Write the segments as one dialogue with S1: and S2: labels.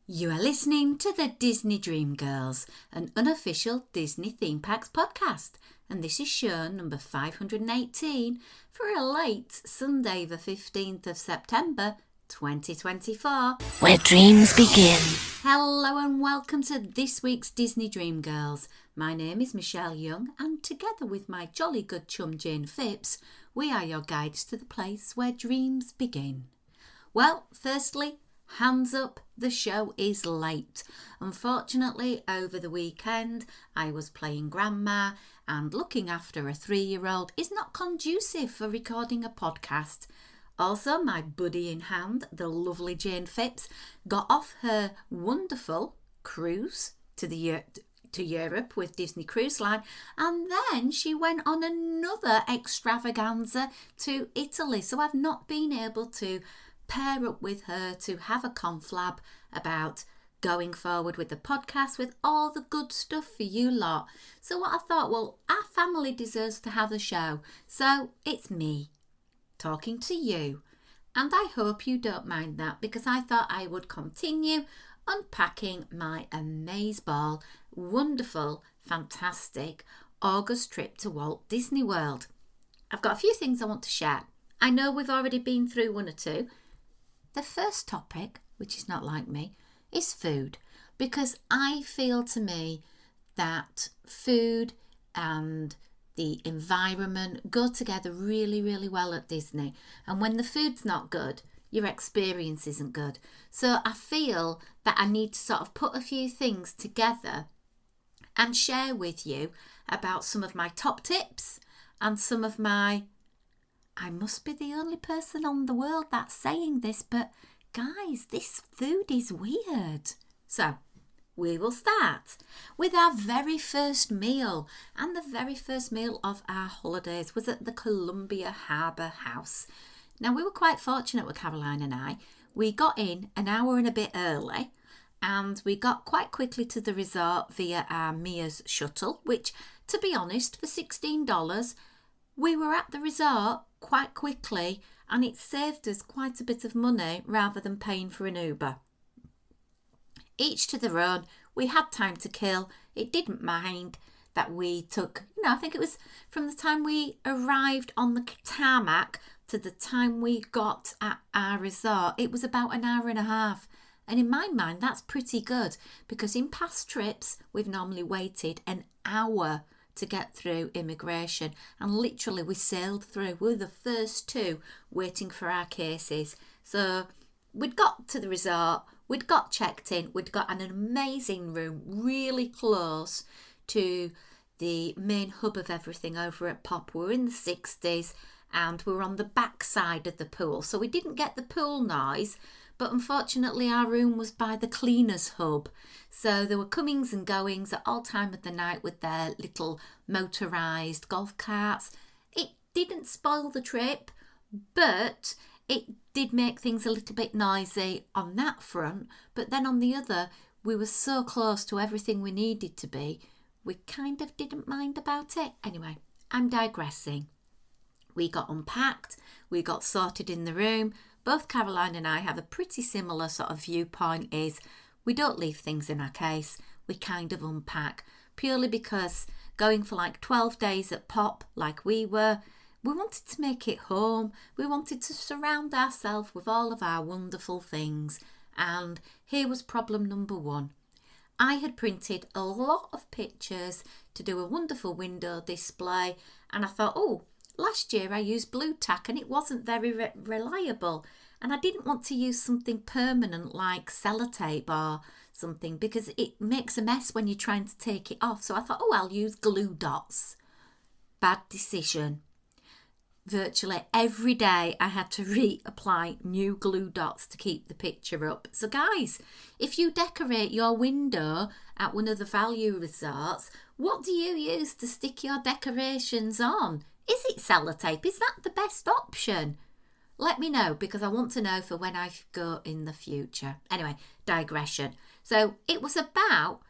S1: You are listening to the Disney Dream Girls, an unofficial Disney Theme Parks podcast, and this is show number 518 for a late Sunday the 15th of September 2024.
S2: Where dreams begin.
S1: Hello and welcome to this week's Disney Dream Girls. My name is Michelle Young and together with my jolly good chum Jane Phipps, we are your guides to the place where dreams begin. Well, firstly, hands up, the show is late. Unfortunately, over the weekend, I was playing grandma and looking after a 3-year-old is not conducive for recording a podcast. Also, my buddy in hand, the lovely Jane Phipps, got off her wonderful cruise to Europe with Disney Cruise Line, and then she went on another extravaganza to Italy. So I've not been able to pair up with her to have a conflab about going forward with the podcast with all the good stuff for you lot. So what I thought, well, our family deserves to have a show. So it's me talking to you. And I hope you don't mind that, because I thought I would continue unpacking my amazeball, wonderful, fantastic August trip to Walt Disney World. I've got a few things I want to share. I know we've already been through one or two. The first topic, which is not like me, is food, because I feel to me that food and the environment go together really, really well at Disney. And when the food's not good, your experience isn't good. So I feel that I need to sort of put a few things together and share with you about some of my top tips and some of my... I must be the only person on the world that's saying this, but guys, this food is weird. So, we will start with our very first meal. And the very first meal of our holidays was at the Columbia Harbour House. Now, we were quite fortunate with Caroline and I. We got in an hour and a bit early, and we got quite quickly to the resort via our Mia's shuttle, which, to be honest, for $16, we were at the resort quite quickly, and it saved us quite a bit of money rather than paying for an Uber. Each to their own. We had time to kill. It didn't mind that we took, I think it was from the time we arrived on the tarmac to the time we got at our resort, it was about an hour and a half. And in my mind, that's pretty good, because in past trips, we've normally waited an hour to get through immigration, and literally we sailed through. We were the first two waiting for our cases. So we'd got to the resort, we'd got checked in, we'd got an amazing room really close to the main hub of everything over at Pop. We were in the 60s and we were on the back side of the pool, so we didn't get the pool noise. But unfortunately, our room was by the cleaners hub. So there were comings and goings at all time of the night with their little motorised golf carts. It didn't spoil the trip, but it did make things a little bit noisy on that front. But then on the other, we were so close to everything we needed to be, we kind of didn't mind about it. Anyway, I'm digressing. We got unpacked, we got sorted in the room. Both Caroline and I have a pretty similar sort of viewpoint, is we don't leave things in our case, we kind of unpack, purely because going for like 12 days at Pop like we were, we wanted to make it home. We wanted to surround ourselves with all of our wonderful things. And here was problem number one. I had printed a lot of pictures to do a wonderful window display, and I thought, last year I used blue tack and it wasn't very reliable, and I didn't want to use something permanent like sellotape or something, because it makes a mess when you're trying to take it off. So I thought, I'll use glue dots. Bad decision. Virtually every day I had to reapply new glue dots to keep the picture up. So guys, if you decorate your window at one of the value resorts, what do you use to stick your decorations on? Is it sellotape? Is that the best option? Let me know, because I want to know for when I go in the future. Anyway, digression. So it was about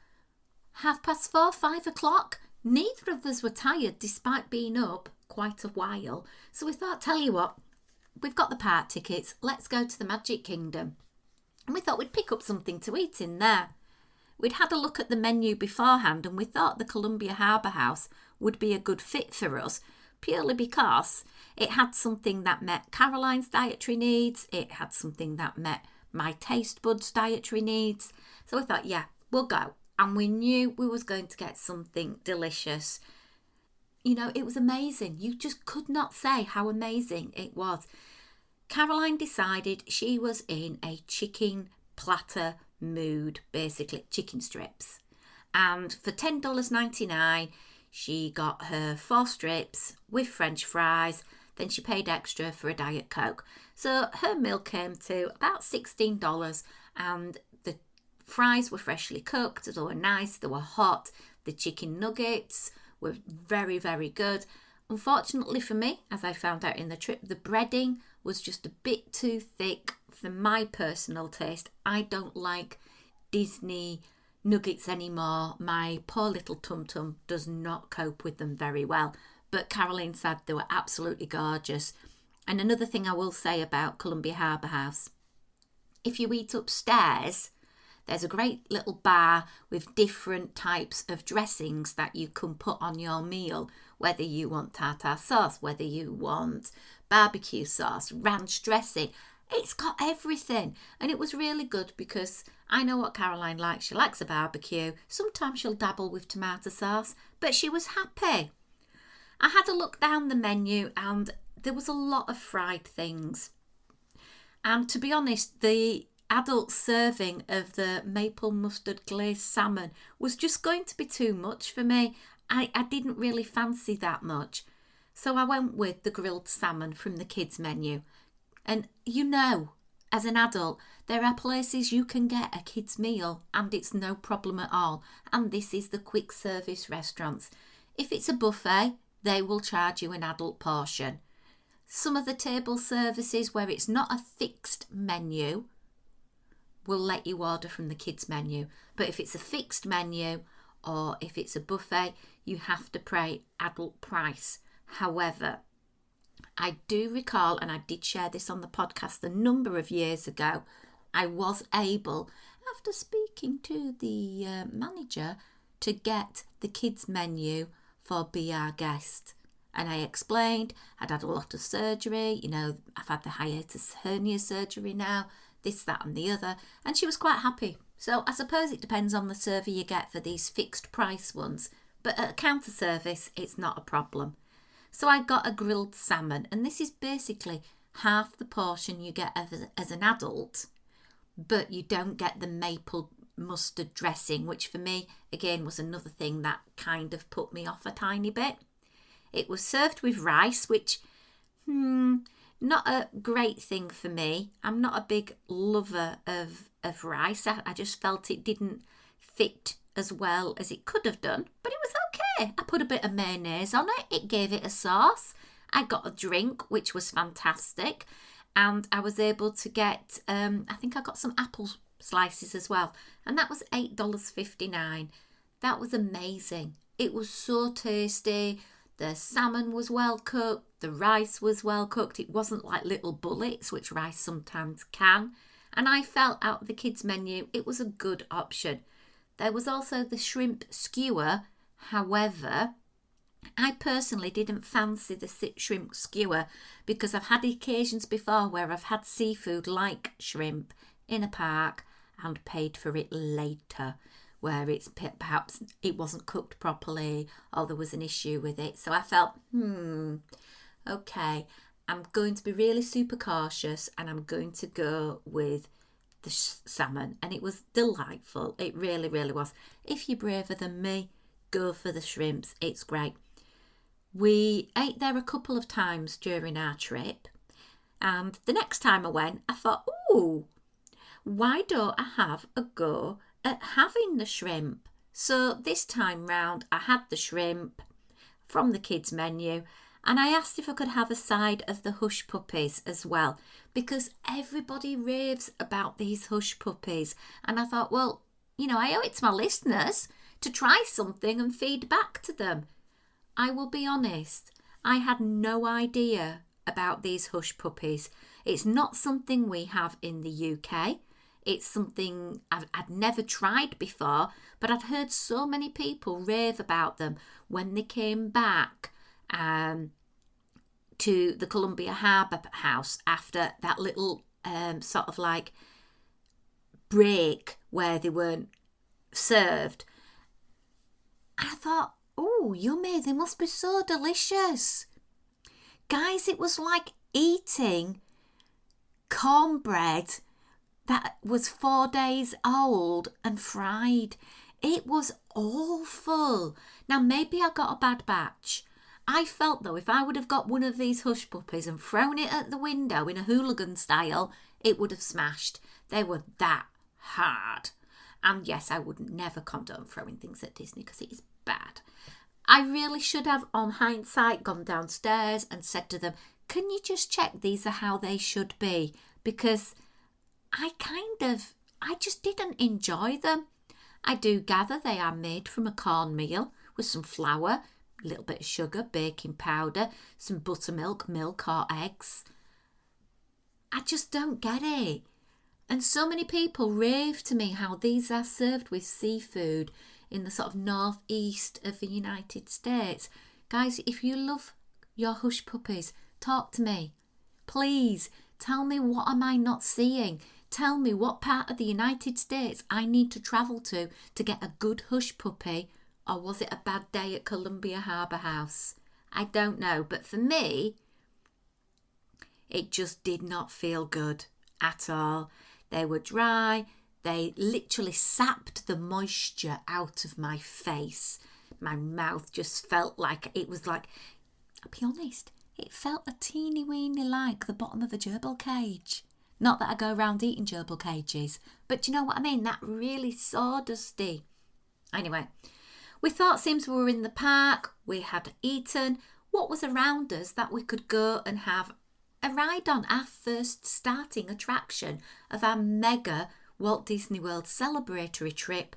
S1: 4:30, 5 o'clock. Neither of us were tired despite being up quite a while. So we thought, tell you what, we've got the park tickets. Let's go to the Magic Kingdom. and we thought we'd pick up something to eat in there. We'd had a look at the menu beforehand and we thought the Columbia Harbour House would be a good fit for us, purely because it had something that met Caroline's dietary needs, it had something that met my taste buds' dietary needs. So we thought, yeah, we'll go. And we knew we was going to get something delicious. You know, it was amazing. You just could not say how amazing it was. Caroline decided she was in a chicken platter mood, basically chicken strips. And for $10.99, she got her 4 strips with French fries. Then she paid extra for a Diet Coke. So her meal came to about $16, and the fries were freshly cooked. They were nice, they were hot. The chicken nuggets were very, very good. Unfortunately for me, as I found out in the trip, the breading was just a bit too thick for my personal taste. I don't like Disney nuggets anymore. My poor little tum-tum does not cope with them very well. But Caroline said they were absolutely gorgeous. And another thing I will say about Columbia Harbour House, if you eat upstairs, there's a great little bar with different types of dressings that you can put on your meal, whether you want tartar sauce, whether you want barbecue sauce, ranch dressing. It's got everything. And it was really good because I know what Caroline likes. She likes a barbecue. Sometimes she'll dabble with tomato sauce, but she was happy. I had a look down the menu and there was a lot of fried things. And to be honest, the adult serving of the maple mustard glazed salmon was just going to be too much for me. I didn't really fancy that much. So I went with the grilled salmon from the kids menu. And you know, as an adult, there are places you can get a kids meal and it's no problem at all. And this is the quick service restaurants. If it's a buffet, they will charge you an adult portion. Some of the table services where it's not a fixed menu will let you order from the kids menu. But if it's a fixed menu or if it's a buffet, you have to pay adult price. However, I do recall, and I did share this on the podcast a number of years ago, I was able, after speaking to the manager, to get the kids menu for Be Our Guest. And I explained I'd had a lot of surgery, you know, I've had the hiatus hernia surgery now, this, that and the other, and she was quite happy. So I suppose it depends on the server you get for these fixed price ones, but at a counter service it's not a problem. So I got a grilled salmon, and this is basically half the portion you get as an adult, but you don't get the maple mustard dressing, which for me, again, was another thing that kind of put me off a tiny bit. It was served with rice, which, not a great thing for me. I'm not a big lover of rice. I just felt it didn't fit as well as it could have done, but it was okay. I put a bit of mayonnaise on it. It gave it a sauce. I got a drink, which was fantastic. And I was able to get, I think I got some apple slices as well. And that was $8.59. That was amazing. It was so tasty. The salmon was well cooked. The rice was well cooked. It wasn't like little bullets, which rice sometimes can. And I felt out of the kids' menu, it was a good option. There was also the shrimp skewer. However, I personally didn't fancy the shrimp skewer because I've had occasions before where I've had seafood like shrimp in a park and paid for it later, where it's perhaps it wasn't cooked properly or there was an issue with it. So I felt, okay, I'm going to be really super cautious and I'm going to go with the salmon. And it was delightful. It really, really was. If you're braver than me, go for the shrimps. It's great. We ate there a couple of times during our trip. And the next time I went, I thought, why don't I have a go at having the shrimp? So this time round, I had the shrimp from the kids' menu. And I asked if I could have a side of the hush puppies as well, because everybody raves about these hush puppies. And I thought, well, you know, I owe it to my listeners to try something and feed back to them. I will be honest, I had no idea about these hush puppies. It's not something we have in the UK. It's something I'd never tried before, but I'd heard so many people rave about them when they came back to the Columbia Harbour House after that little sort of like break where they weren't served. And I thought, oh, yummy, they must be so delicious. Guys, it was like eating cornbread that was 4 days old and fried. It was awful. Now, maybe I got a bad batch. I felt, though, if I would have got one of these hush puppies and thrown it at the window in a hooligan style, it would have smashed. They were that hard. And yes, I would never condone throwing things at Disney because it is bad. I really should have, on hindsight, gone downstairs and said to them, can you just check these are how they should be? Because I just didn't enjoy them. I do gather they are made from a cornmeal with some flour, a little bit of sugar, baking powder, some buttermilk, milk or eggs. I just don't get it. And so many people rave to me how these are served with seafood in the sort of northeast of the United States. Guys, if you love your hush puppies, talk to me. Please, tell me what am I not seeing. Tell me what part of the United States I need to travel to get a good hush puppy, or was it a bad day at Columbia Harbour House? I don't know, but for me, it just did not feel good at all. They were dry. They literally sapped the moisture out of my face. My mouth just felt like it was like, I'll be honest, it felt a teeny weeny like the bottom of a gerbil cage. Not that I go around eating gerbil cages, but do you know what I mean? That really sawdusty. Anyway, we thought since we were in the park, we had eaten what was around us that we could go and have a ride on our first starting attraction of our mega Walt Disney World celebratory trip.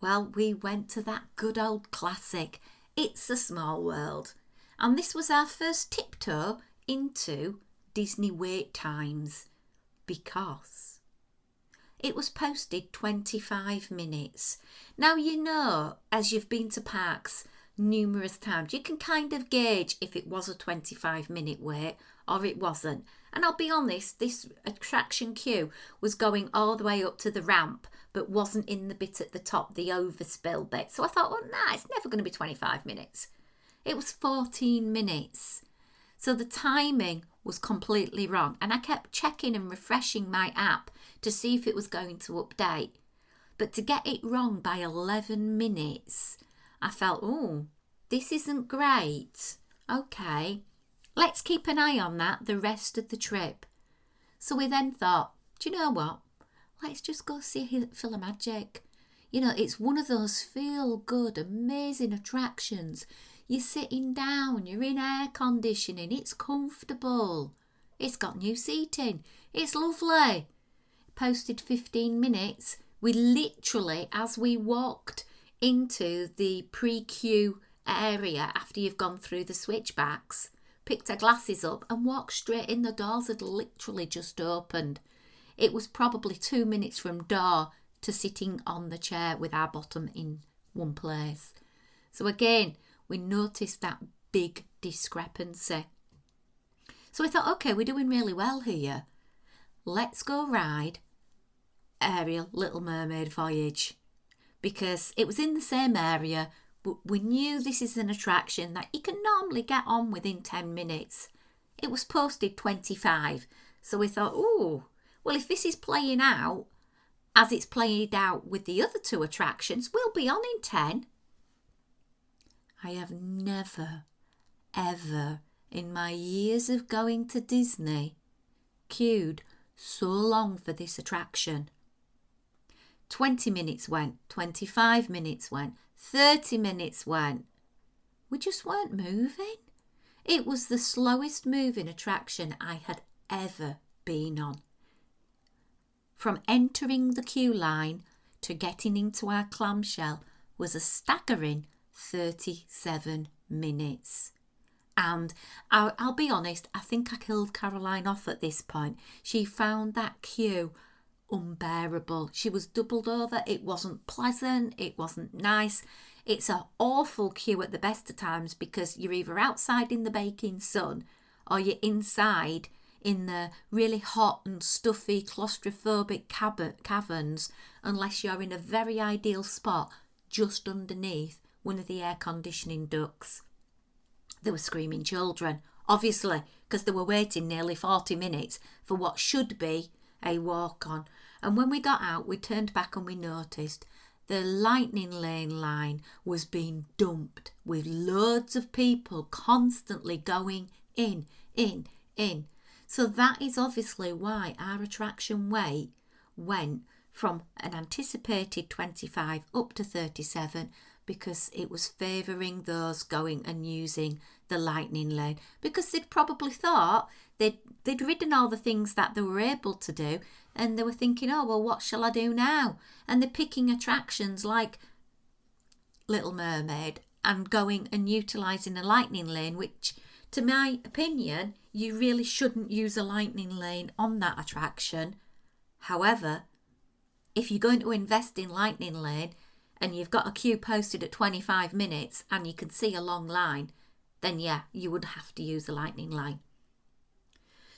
S1: Well, we went to that good old classic, It's a Small World. And this was our first tiptoe into Disney wait times because it was posted 25 minutes. Now, you know, as you've been to parks numerous times, you can kind of gauge if it was a 25-minute wait or it wasn't. And I'll be honest, this attraction queue was going all the way up to the ramp, but wasn't in the bit at the top, the overspill bit. So I thought, well, nah, it's never going to be 25 minutes. It was 14 minutes. So the timing was completely wrong. And I kept checking and refreshing my app to see if it was going to update. But to get it wrong by 11 minutes, I felt, oh, this isn't great. Okay, let's keep an eye on that the rest of the trip. So we then thought, do you know what? Let's just go see Philomagic. You know, it's one of those feel-good, amazing attractions. You're sitting down, you're in air conditioning, it's comfortable. It's got new seating. It's lovely. Posted 15 minutes. We literally, as we walked into the pre-queue area after you've gone through the switchbacks, picked our glasses up and walked straight in. The doors had literally just opened. It was probably 2 minutes from door to sitting on the chair with our bottom in one place. So again, we noticed that big discrepancy. So we thought, okay, we're doing really well here. Let's go ride Ariel Little Mermaid Voyage, because it was in the same area, but we knew this is an attraction that you can normally get on within 10 minutes. It was posted 25, so we thought, oh, well, if this is playing out as it's played out with the other two attractions, we'll be on in 10. I have never, ever in my years of going to Disney queued so long for this attraction. 20 minutes went, 25 minutes went, 30 minutes went. We just weren't moving. It was the slowest moving attraction I had ever been on. From entering the queue line to getting into our clamshell was a staggering 37 minutes. And I'll be honest, I think I killed Caroline off at this point. She found that queue unbearable. She was doubled over. It wasn't pleasant. It wasn't nice. It's an awful queue at the best of times because you're either outside in the baking sun or you're inside in the really hot and stuffy claustrophobic caverns, unless you're in a very ideal spot just underneath one of the air conditioning ducts. There were screaming children, obviously, because they were waiting nearly 40 minutes for what should be a walk-on. And when we got out, we turned back and we noticed the Lightning Lane line was being dumped with loads of people constantly going in. So that is obviously why our attraction wait went from an anticipated 25 up to 37, because it was favouring those going and using the Lightning Lane, because they'd probably thought they'd ridden all the things that they were able to do, and they were thinking, oh, well, what shall I do now? And they're picking attractions like Little Mermaid and going and utilising a Lightning Lane, which, to my opinion, you really shouldn't use a Lightning Lane on that attraction. However, if you're going to invest in Lightning Lane and you've got a queue posted at 25 minutes and you can see a long line, then yeah, you would have to use the Lightning Lane.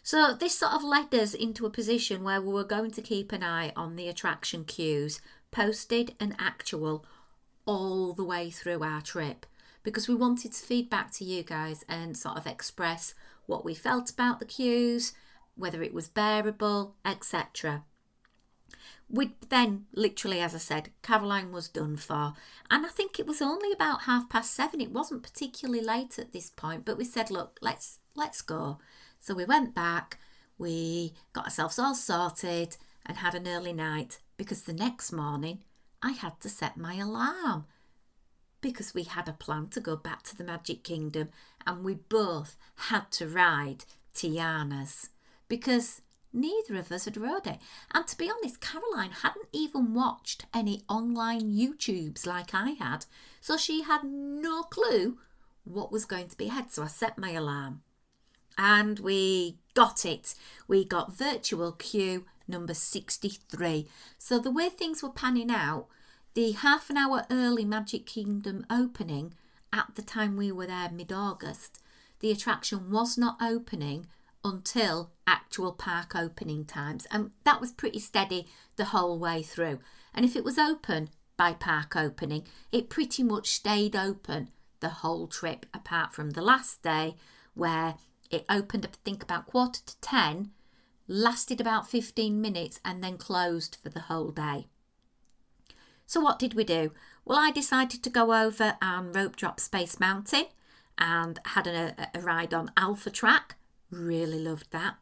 S1: So this sort of led us into a position where we were going to keep an eye on the attraction queues, posted and actual, all the way through our trip, because we wanted to feed back to you guys and sort of express what we felt about the queues, whether it was bearable, etc. We then, literally, as I said, Caroline was done for, and I think it was only about 7:30. It wasn't particularly late at this point, but we said, look, let's go. So we went back, we got ourselves all sorted and had an early night, because the next morning I had to set my alarm, because we had a plan to go back to the Magic Kingdom, and we both had to ride Tiana's, because neither of us had rode it. And to be honest, Caroline hadn't even watched any online YouTubes like I had, so she had no clue what was going to be ahead. So I set my alarm and we got it. We got virtual queue number 63. So the way things were panning out, the half an hour early Magic Kingdom opening, at the time we were there mid-August, the attraction was not opening until actual park opening times, and that was pretty steady the whole way through. And if it was open by park opening, it pretty much stayed open the whole trip, apart from the last day where it opened up, I think, about 9:45, lasted about 15 minutes and then closed for the whole day. So what did we do? Well, I decided to go over and rope drop Space Mountain and had a ride on Alpha Track. Really loved that.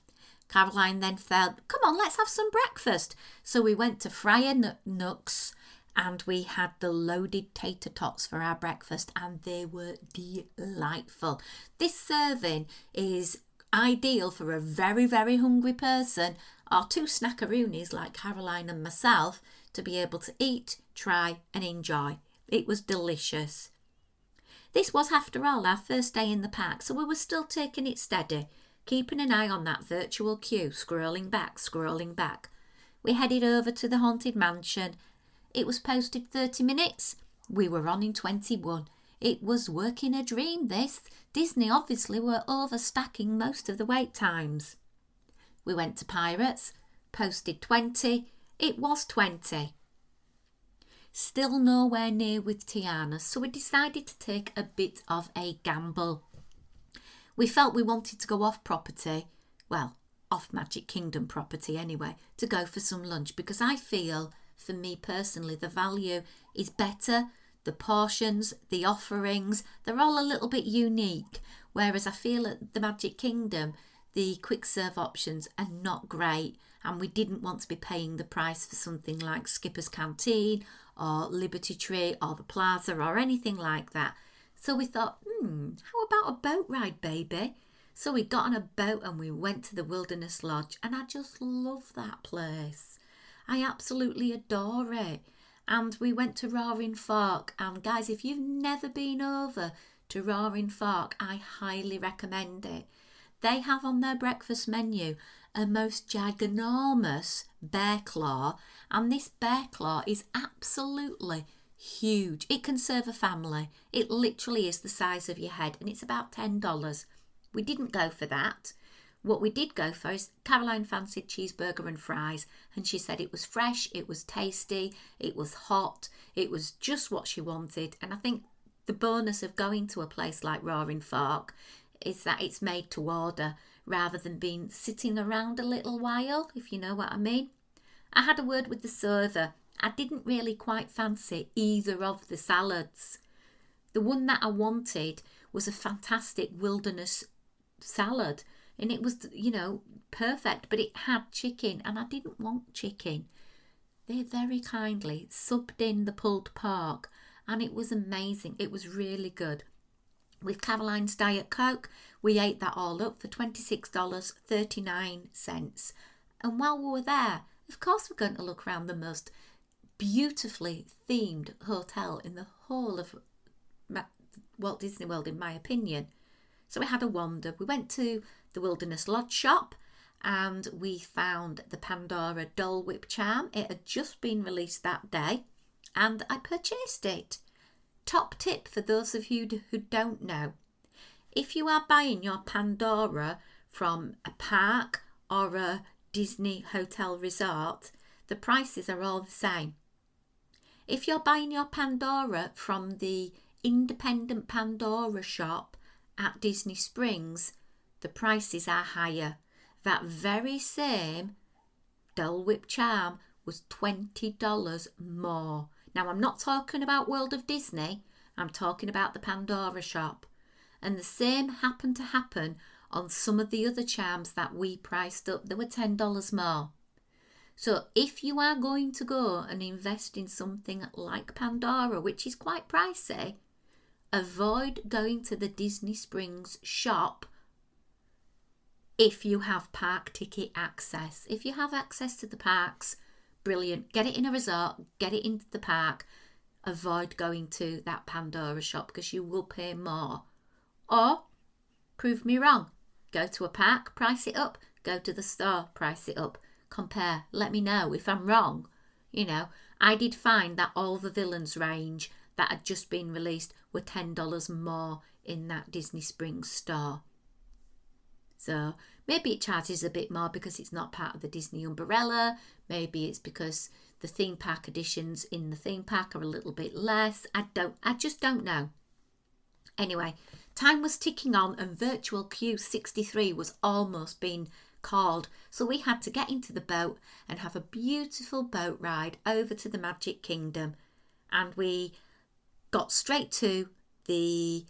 S1: Caroline then felt, come on, let's have some breakfast. So we went to Friar Nooks and we had the loaded tater tots for our breakfast, and they were delightful. This serving is ideal for a very, very hungry person or two snackaroonies like Caroline and myself to be able to eat, try and enjoy. It was delicious. This was, after all, our first day in the park, so we were still taking it steady, keeping an eye on that virtual queue, scrolling back. We headed over to the Haunted Mansion. It was posted 30 minutes. We were on in 21. It was working a dream, this. Disney obviously were overstacking most of the wait times. We went to Pirates, posted 20. It was 20. Still nowhere near with Tiana, so we decided to take a bit of a gamble. We felt we wanted to go off property, well, off Magic Kingdom property anyway, to go for some lunch, because I feel, for me personally, the value is better. The portions, the offerings, they're all a little bit unique, whereas I feel at the Magic Kingdom, the quick serve options are not great, and we didn't want to be paying the price for something like Skipper's Canteen or Liberty Tree or the Plaza or anything like that. So we thought, how about a boat ride, baby? So we got on a boat and we went to the Wilderness Lodge, and I just love that place. I absolutely adore it. And we went to Roaring Fork, and guys, if you've never been over to Roaring Fork, I highly recommend it. They have on their breakfast menu a most ginormous bear claw, and this bear claw is absolutely huge. It can serve a family. It literally is the size of your head, and it's about $10. We didn't go for that. What we did go for is Caroline fancied cheeseburger and fries, and she said it was fresh, it was tasty, it was hot, it was just what she wanted. And I think the bonus of going to a place like Roaring Fork is that it's made to order rather than being sitting around a little while, if you know what I mean. I had a word with the server. I didn't really quite fancy either of the salads. The one that I wanted was a fantastic wilderness salad, and it was, perfect, but it had chicken, and I didn't want chicken. They very kindly subbed in the pulled pork, and it was amazing. It was really good. With Caroline's Diet Coke, we ate that all up for $26.39. And while we were there, of course we're going to look around the most beautifully themed hotel in the whole of Walt Disney World, in my opinion. So we had a wander. We went to the Wilderness Lodge shop and we found the Pandora Dole Whip charm. It had just been released that day and I purchased it. Top tip for those of you who don't know. If you are buying your Pandora from a park or a Disney hotel resort, the prices are all the same. If you're buying your Pandora from the independent Pandora shop at Disney Springs, the prices are higher. That very same Dole Whip charm was $20 more. Now, I'm not talking about World of Disney, I'm talking about the Pandora shop. And the same happened to happen on some of the other charms that we priced up. They were $10 more. So if you are going to go and invest in something like Pandora, which is quite pricey, avoid going to the Disney Springs shop if you have park ticket access. If you have access to the parks, brilliant. Get it in a resort, get it into the park. Avoid going to that Pandora shop because you will pay more. Or, prove me wrong. Go to a park, price it up. Go to the store, price it up. Compare. Let me know if I'm wrong. I did find that all the Villains range that had just been released were $10 more in that Disney Springs store. So maybe it charges a bit more because it's not part of the Disney umbrella. Maybe it's because the theme park editions in the theme park are a little bit less. I just don't know. Anyway, time was ticking on and Virtual Queue 63 was almost being called. So we had to get into the boat and have a beautiful boat ride over to the Magic Kingdom. And we got straight to the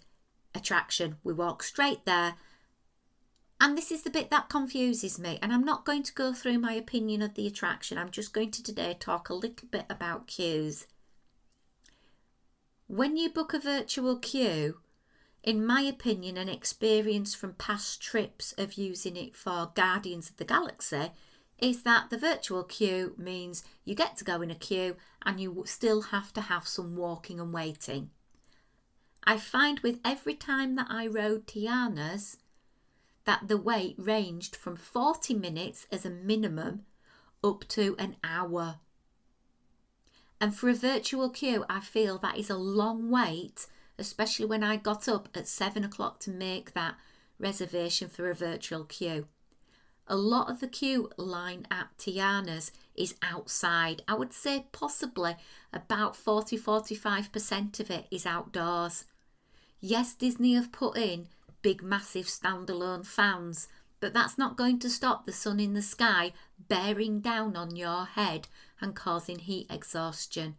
S1: attraction. We walked straight there. And this is the bit that confuses me. And I'm not going to go through my opinion of the attraction. I'm just going to today talk a little bit about queues. When you book a virtual queue, in my opinion, an experience from past trips of using it for Guardians of the Galaxy is that the virtual queue means you get to go in a queue and you still have to have some walking and waiting. I find with every time that I rode Tiana's that the wait ranged from 40 minutes as a minimum up to an hour. And for a virtual queue, I feel that is a long wait, especially when I got up at 7 o'clock to make that reservation for a virtual queue. A lot of the queue line at Tiana's is outside. I would say possibly about 40-45% of it is outdoors. Yes, Disney have put in big massive standalone fans, but that's not going to stop the sun in the sky bearing down on your head and causing heat exhaustion.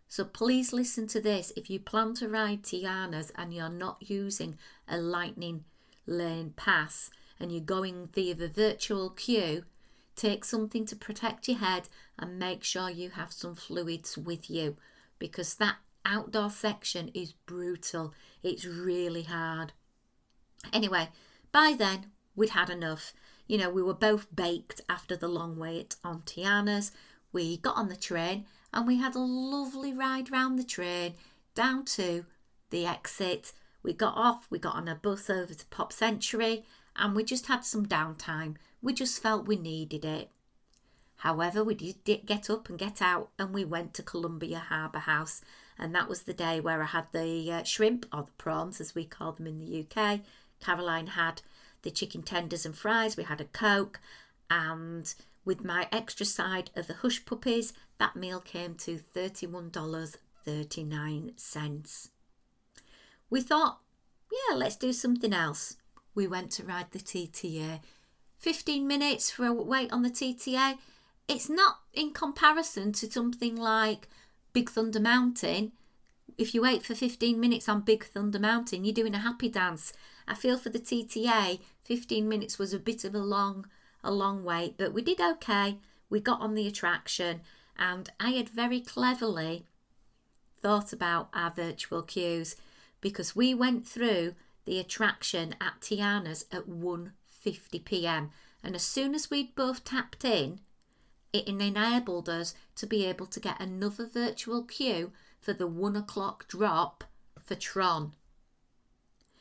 S1: So please listen to this. If you plan to ride Tiana's and you're not using a lightning lane pass and you're going via the virtual queue, take something to protect your head and make sure you have some fluids with you, because that outdoor section is brutal. It's really hard. Anyway, by then we'd had enough. We were both baked after the long wait on Tiana's. We got on the train and we had a lovely ride round the train down to the exit. We got off, we got on a bus over to Pop Century, and we just had some downtime. We just felt we needed it. However, we did get up and get out, and we went to Columbia Harbour House, and that was the day where I had the shrimp, or the prawns as we call them in the UK. Caroline had the chicken tenders and fries. We had a Coke, and with my extra side of the Hush Puppies, that meal came to $31.39. We thought, yeah, let's do something else. We went to ride the TTA. 15 minutes for a wait on the TTA. It's not in comparison to something like Big Thunder Mountain. If you wait for 15 minutes on Big Thunder Mountain, you're doing a happy dance. I feel for the TTA, 15 minutes was a bit of a long wait, but we did okay. We got on the attraction, and I had very cleverly thought about our virtual queues, because we went through the attraction at Tiana's at 1:50 p.m. and as soon as we'd both tapped in, it enabled us to be able to get another virtual queue for the 1 o'clock drop for Tron.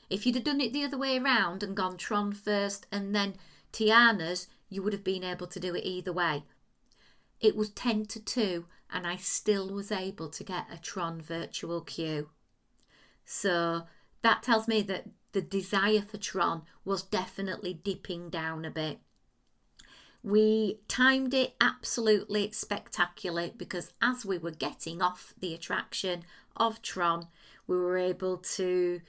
S1: If you'd have done it the other way around and gone Tron first and then Tiana's, you would have been able to do it either way. It was 10 to 2 and I still was able to get a Tron virtual queue. So that tells me that the desire for Tron was definitely dipping down a bit. We timed it absolutely spectacularly, because as we were getting off the attraction of Tron, we were able to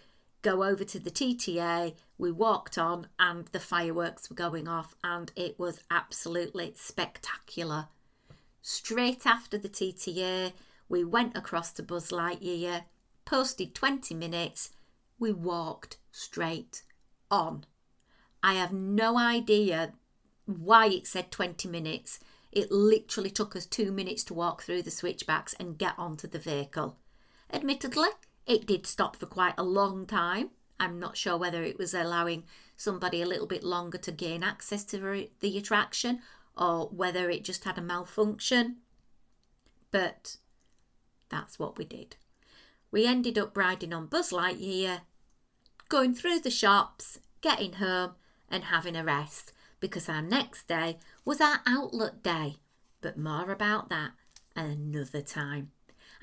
S1: go over to the TTA, we walked on and the fireworks were going off, and it was absolutely spectacular. Straight after the TTA, we went across to Buzz Lightyear, posted 20 minutes, we walked straight on. I have no idea why it said 20 minutes. It literally took us 2 minutes to walk through the switchbacks and get onto the vehicle. Admittedly, it did stop for quite a long time. I'm not sure whether it was allowing somebody a little bit longer to gain access to the attraction or whether it just had a malfunction. But that's what we did. We ended up riding on Buzz Lightyear, going through the shops, getting home and having a rest, because our next day was our outlet day. But more about that another time.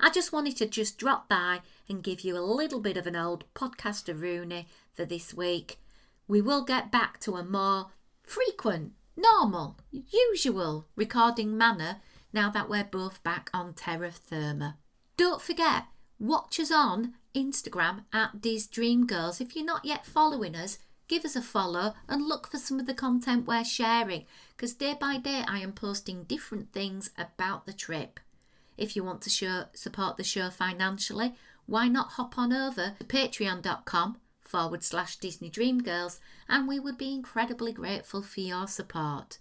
S1: I just wanted to drop by and give you a little bit of an old podcast-a-rooney for this week. We will get back to a more frequent, normal, usual recording manner now that we're both back on Terra Firma. Don't forget, watch us on Instagram at DisDreamGirls. If you're not yet following us, give us a follow and look for some of the content we're sharing, because day by day I am posting different things about the trip. If you want to support the show financially, why not hop on over to patreon.com/DisneyDreamGirls, and we would be incredibly grateful for your support.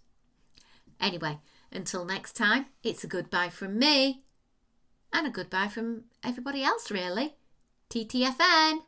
S1: Anyway, until next time, it's a goodbye from me and a goodbye from everybody else, really. TTFN!